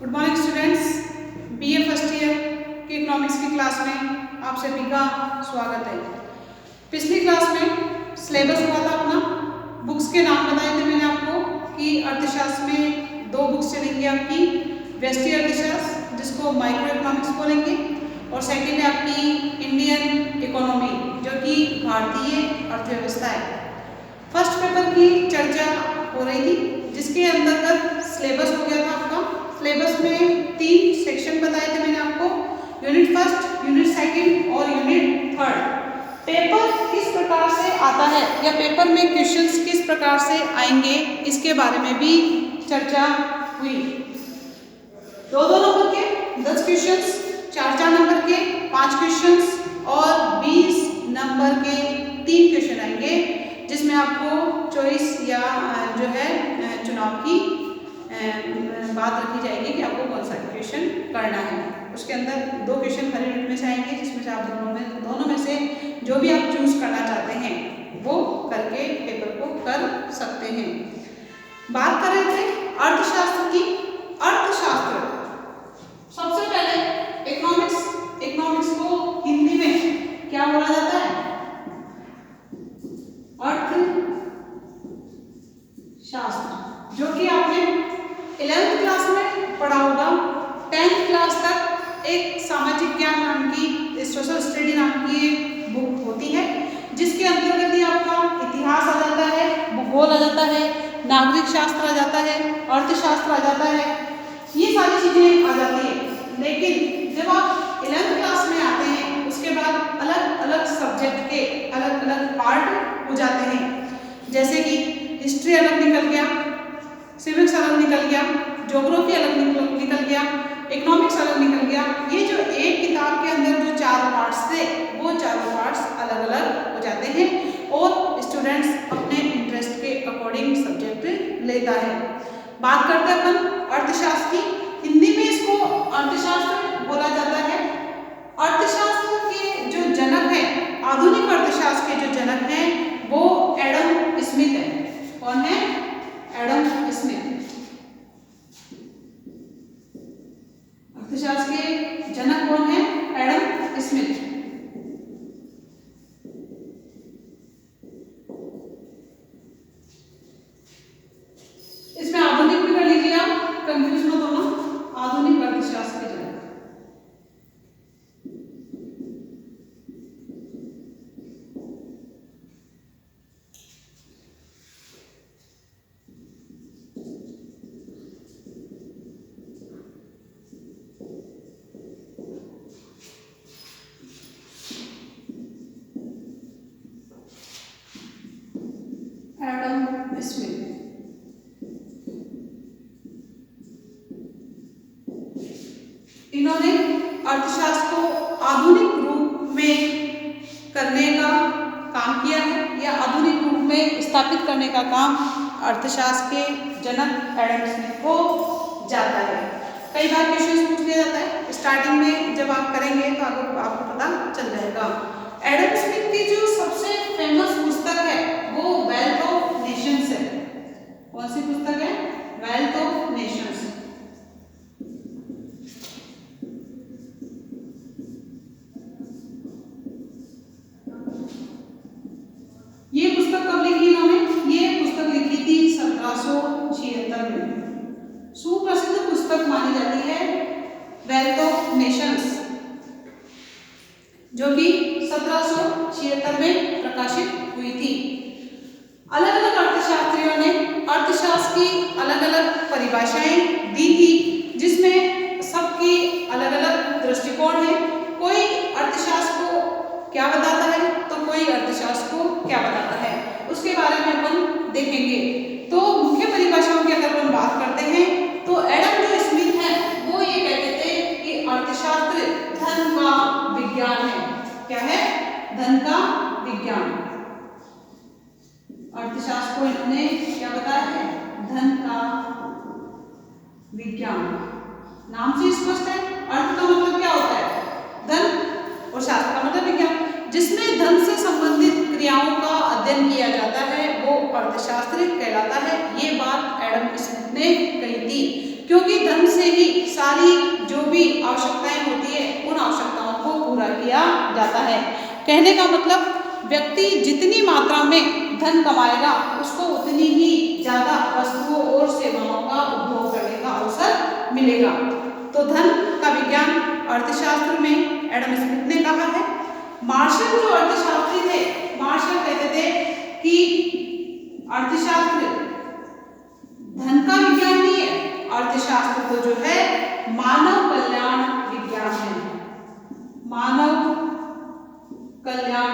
Good morning students, BA first year के economics की class में आप सभी का स्वागत है। पिछली क्लास में सिलेबस हुआ था अपना, बुक्स के नाम बताए थे मैंने आपको कि अर्थशास्त्र में दो बुक्स चलेंगी आपकी, व्यष्टि अर्थशास्त्र जिसको माइक्रो इकोनॉमिक्स बोलेंगे और सेकेंड है आपकी इंडियन इकोनॉमी जो कि भारतीय अर्थव्यवस्था है। फर्स्ट पेपर की चर्चा हो रही थी जिसके अंतर्गत सिलेबस हो गया था आपका। सिलेबस में 3 सेक्शन बताए थे मैंने आपको, यूनिट फर्स्ट, यूनिट सेकंड और यूनिट थर्ड। पेपर किस प्रकार से आता है या पेपर में क्वेश्चंस किस प्रकार से आएंगे इसके बारे में भी चर्चा हुई। 2-2 नंबर के 10 क्वेश्चंस, 4-4 नंबर के 5 क्वेश्चंस और 20 नंबर के 3 क्वेश्चन आएंगे जिसमें आपको चॉइस या जो है चुनाव की बात रखी जाएगी कि आपको कौन सा क्वेश्चन करना है। उसके अंदर 2 क्वेश्चन हर यूनिट में से आएंगे जिसमें से आप दोनों में से जो भी आप चूज करना चाहते हैं वो करके पेपर को कर सकते हैं। बात कर रहे थे अर्थशास्त्र की। अर्थशास्त्र सबसे पहले इकोनॉमिक्स को हिंदी में क्या बोला जाता है? अर्थशास्त्र, जो कि आपने 11th क्लास में पढ़ा होगा। 10th क्लास तक एक सामाजिक ज्ञान नाम की, सोशल स्टडी नाम की बुक होती है जिसके अंतर्गत ही आपका इतिहास आ जाता है, भूगोल आ जाता है, नागरिक शास्त्र आ जाता है, अर्थशास्त्र आ जाता है, ये सारी चीजें आ जाती है। लेकिन जब आप 11th क्लास में आते हैं उसके बाद अलग अलग सब्जेक्ट के अलग अलग पार्ट हो जाते हैं, जैसे कि हिस्ट्री अलग निकल गया, सिविक्स अलग निकल गया, ज्योग्राफी अलग निकल गया, इकोनॉमिक्स अलग निकल गया। ये जो एक किताब के अंदर जो 4 पार्ट्स थे वो चारों पार्ट्स अलग अलग हो जाते हैं और स्टूडेंट्स अपने इंटरेस्ट के अकॉर्डिंग सब्जेक्ट लेता है। बात करते हैं अपन अर्थशास्त्र की। हिंदी में इसको अर्थशास्त्र बोला जाता है। अर्थशास्त्र के जो जनक है, आधुनिक अर्थशास्त्र के जो जनक हैं वो एडम स्मिथ है। कौन है? Adam Smith. अर्थशास्त्र के जनक कौन है? Adam Smith. इसमें आधुनिक भी कर लीजिए आप, कंफ्यूज मत होना। आधुनिक अर्थशास्त्र के जनक एडम स्मिथ। इन्होंने अर्थशास्त्र को आधुनिक रूप में करने का काम किया है या आधुनिक रूप में स्थापित करने का काम अर्थशास्त्र के जनक एडम स्मिथ को जाता है। कई बार क्वेश्चन पूछ लिया जाता है, स्टार्टिंग में जब आप करेंगे तो आपको पता चल जाएगा। एडम स्मिथ की जो सबसे फेमस पुस्तक है वो वेल्थ ऑफ नेशंस है। कौन सी पुस्तक है? Wealth of Nations. ये पुस्तक कब लिखी इन्होंने? ये पुस्तक लिखी थी 1776 में। सुप्रसिद्ध पुस्तक मानी जाती है वेल्थ ऑफ नेशंस, जो कि 1776 में प्रकाशित हुई थी। अलग अलग अर्थशास्त्रियों ने अर्थशास्त्र की अलग अलग परिभाषाएं दी थी जिसमें सबकी अलग अलग दृष्टिकोण है। कोई अर्थशास्त्र को क्या बताता है तो कोई अर्थशास्त्र को क्या बताता है, उसके बारे में अपन देखेंगे। तो मुख्य परिभाषाओं की अगर हम बात करते हैं तो एडम जो स्मिथ है वो ये कहते थे कि अर्थशास्त्र धन का विज्ञान है। क्या है? धन का विज्ञान। अर्थशास्त्र को इन्होंने क्या बताया है? धन का विज्ञान। नाम से स्पष्ट है, अर्थ का मतलब क्या होता है? धन, और शास्त्र का मतलब विज्ञान। जिसमें धन से संबंधित क्रियाओं का अध्ययन किया जाता है वो अर्थशास्त्र कहलाता है। ये बात एडम स्मिथ ने कही थी, क्योंकि धन से ही सारी जो भी आवश्यकताएं होती है उन आवश्यकताओं को पूरा किया जाता है। कहने का मतलब व्यक्ति जितनी मात्रा में धन कमाएगा उसको उतनी ही ज्यादा वस्तुओं और सेवाओं का उपभोग करने का अवसर मिलेगा। तो धन का विज्ञान अर्थशास्त्र में एडम स्मिथ ने कहा है। मार्शल जो अर्थशास्त्री थे, मार्शल कहते थे कि अर्थशास्त्र धन का विज्ञान नहीं है, अर्थशास्त्र तो जो है मानव कल्याण विज्ञान है। मानव कल्याण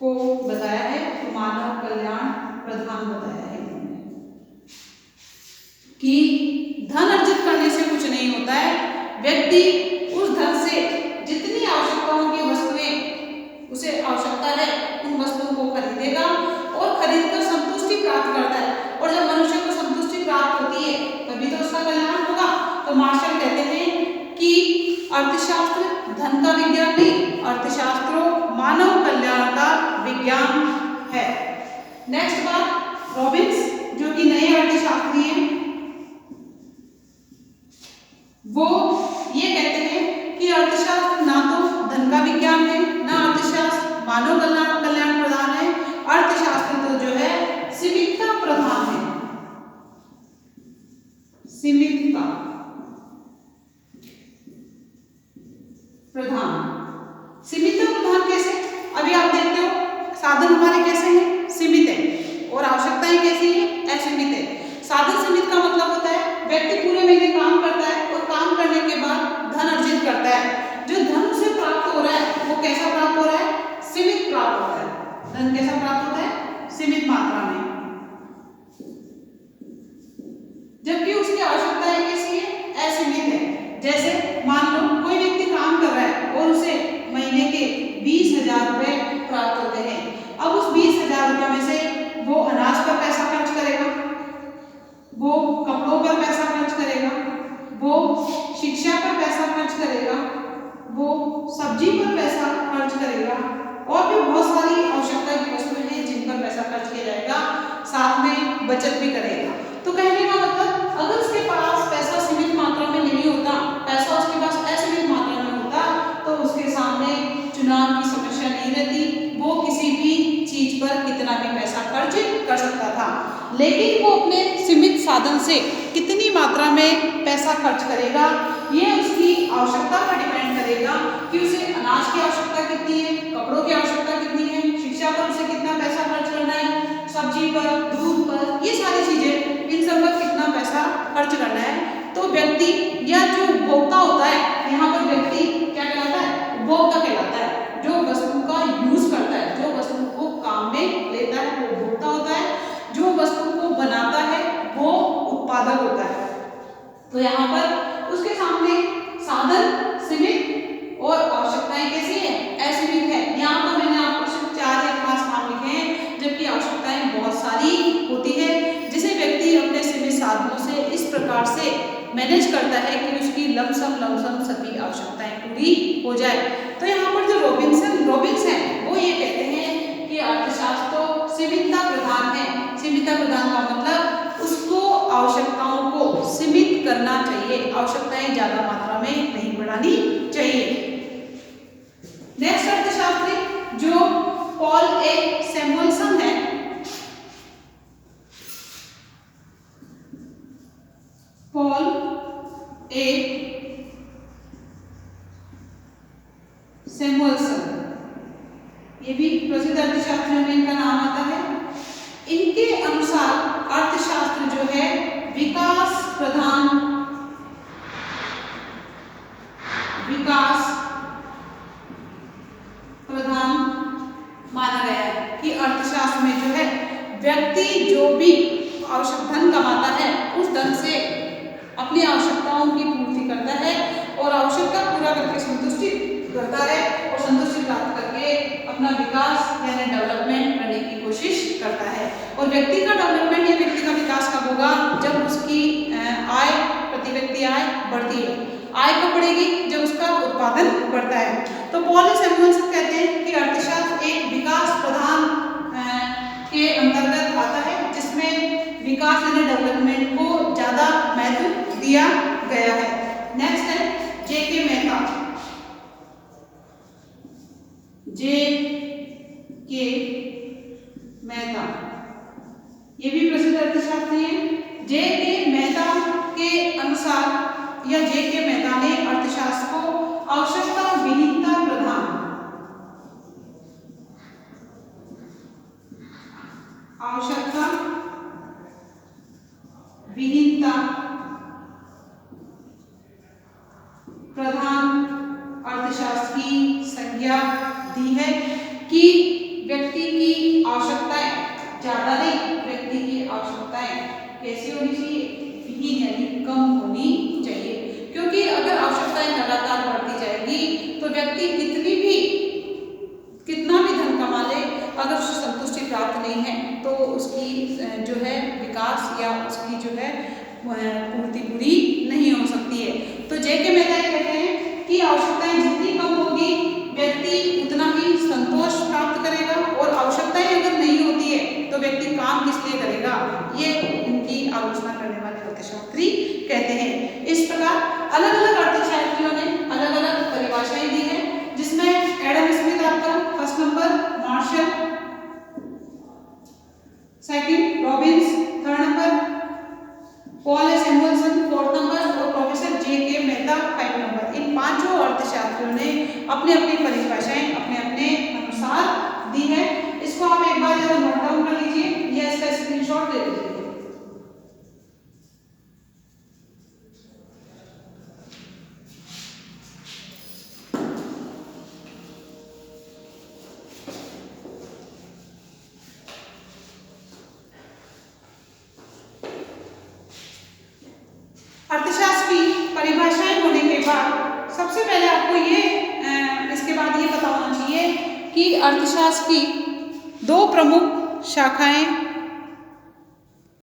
को बताया है, तो मानव कल्याण प्रधान बताया है कि धन अर्जित करने से कुछ नहीं होता है। व्यक्ति उस धन से जितनी आवश्यकताओं की वस्तुएं उसे आवश्यकता है उन वस्तुओं को खरीदेगा और खरीदकर संतुष्टि प्राप्त करता है। और जब मनुष्य को संतुष्टि प्राप्त होती है तभी तो उसका कल्याण होगा। तो मार्शल कहते हैं कि अर्थशास्त्र धन का विज्ञान नहीं, अर्थशास्त्र मानव कल्याण का विज्ञान है। नेक्स्ट बात, रॉबिन्स जो कि नए अर्थशास्त्री हैं, वो ये कहते हैं कि अर्थशास्त्र ना तो धन का विज्ञान है, ना अर्थशास्त्र मानव कल्याण प्रधान है, अर्थशास्त्र तो जो है सीमितता प्रधान है। सीमितता प्रधान। सीमितता प्रधान कैसे? अभी आप देखते हो साधन हमारे कैसे हैं? सीमित है। और आवश्यकताएं कैसी हैं? असीमित है। साधन सीमित का मतलब होता है व्यक्ति पूरे महीने काम करता है और काम करने के बाद धन अर्जित करता है। जो धन उसे प्राप्त हो रहा है वो कैसा प्राप्त हो रहा है? सीमित प्राप्त होता है। धन कैसा प्राप्त होता है? सीमित मात्रा में। जबकि उसकी आवश्यकताएं कैसी है? असीमित है। जैसे मान लो कोई व्यक्ति काम कर रहा है और उसे महीने के 20,000 रुपए प्राप्त होते हैं। अब उस 20,000 रुपए में से वो अनाज पर पैसा खर्च करेगा, वो कपड़ों पर पैसा खर्च करेगा, वो शिक्षा पर पैसा खर्च करेगा, वो सब्जी पर पैसा खर्च करेगा और भी बहुत सारी आवश्यकता की वस्तुएं हैं जिन पर पैसा खर्च किया जाएगा, साथ में बचत भी करेगा। तो कहने का मतलब अगर उसके पास पैसा सीमित मात्रा में नहीं होता, पैसा उसके पास असीमित मात्रा में होता, तो उसके सामने चुनाव की समस्या नहीं रहती, वो किसी भी चीज पर कितना भी पैसा खर्च कर सकता था। लेकिन वो अपने सीमित साधन से कितनी मात्रा में पैसा खर्च करेगा ये उसकी आवश्यकता पर डिपेंड करेगा कि उसे अनाज की आवश्यकता कितनी है, कपड़ों की आवश्यकता कितनी है, शिक्षा पर उसे कितना पैसा खर्च करना है, सब्जी पर, दूध पर, ये सारी चीजें इन सब पर कितना पैसा खर्च करना है। तो व्यक्ति या जो उपभोक्ता होता है, यहाँ पर व्यक्ति क्या कहलाता है? उपभोक्ता कहलाता है। जो वस्तु का यूज करता है, जो वस्तु को काम में लेता है वो उपभोक्ता होता है, जो वस्तु को बनाता है वो उत्पादक होता है। तो यहाँ पर उसके सामने साधन सीमित और आवश्यकताएं कैसी है? असीमित है। यहाँ पर मैंने आपको सिर्फ 4 या 5 नाम लिखे हैं, जबकि आवश्यकताएं बहुत सारी होती है, जिसे व्यक्ति अपने सीमित साधनों से इस प्रकार से मैनेज करता है कि उसकी लमसम सभी आवश्यकताएं पूरी हो जाए। तो यहाँ पर जो रॉबिन्स हैं वो ये कहते हैं कि अर्थशास्त्र सीमितता प्रधान है। सीमितता प्रधान का मतलब उसको आवश्यकताओं को सीमित करना चाहिए, आवश्यकताएं ज्यादा मात्रा में नहीं बढ़ानी चाहिए। नेक्स्ट अर्थशास्त्री जो पॉल ए सैमुअल्सन है, पॉल ए सैमुअल्सन, ये भी प्रसिद्ध अर्थशास्त्रियों में इनका नाम आता है। इनके अनुसार अर्थशास्त्र जो है विकास प्रधान माना गया है कि अर्थशास्त्र में जो है व्यक्ति जो भी आवश्यक धन कमाता है उस धन से अपनी आवश्यकताओं की पूर्ति करता है और आवश्यकता पूरा करके संतुष्टि करता है और संतुष्टि प्राप्त करके अपना विकास यानी डेवलपमेंट करने की कोशिश करता है। और व्यक्ति का डेवलपमेंट या व्यक्ति का विकास कब होगा? जब उसकी आय, प्रति व्यक्ति आय बढ़ती है। आय कब बढ़ेगी? जब उसका उत्पादन बढ़ता है। तो पॉल ए सैमुअल्सन कहते हैं कि अर्थशास्त्र एक विकास प्रधान के अंतर्गत आता है, जिसमें दिया गया है। नेक्स्ट है J.K. मेहता। J.K. मेहता ये भी प्रसिद्ध अर्थशास्त्री हैं। J.K. मेहता के अनुसार या J.K. मेहता ने अर्थशास्त्र को आवश्यकता विहीनता प्रधान अर्थशास्त्र की संज्ञा दी है कि व्यक्ति की आवश्यकताएं ज्यादा नहीं, व्यक्ति की आवश्यकताएं कैसी होनी चाहिए, विहीन यानी कम होनी चाहिए। क्योंकि अगर आवश्यकताएं लगातार बढ़ती जाएगी तो व्यक्ति कितना भी धन कमा ले, अगर उसे संतुष्टि प्राप्त नहीं है तो उसकी जो है विकास या उसकी जो है पूर्ति पूरी नहीं हो सकती है। तो J.K. मेहता कहते हैं कि आवश्यकताएं जितनी कम होगी व्यक्ति उतना ही संतोष प्राप्त करेगा, और आवश्यकताएं अगर नहीं होती है तो व्यक्ति काम किस लिए करेगा, ये इनकी आलोचना करने वाले अर्थशास्त्री कहते हैं। इस प्रकार अलग अलग अर्थशास्त्रियों ने अलग अलग परिभाषाएं दी है, जिसमें एडम स्मिथ आपका first number, Marshall second, Robbins third number, Paul S Samuelson fourth number और प्रोफेसर J.K. मेहता 5 नंबर। इन पांचों अर्थशास्त्रियों ने अपनी अपनी परिभाषाएं अपने अपने अनुसार दी है। इसको आप एक बार जरा नोट डाउन कर लीजिए या इसका स्क्रीनशॉट ले लीजिए। अर्थशास्त्र की परिभाषाएं होने के बाद सबसे पहले आपको इसके बाद ये पता होना चाहिए कि अर्थशास्त्र की दो प्रमुख शाखाएं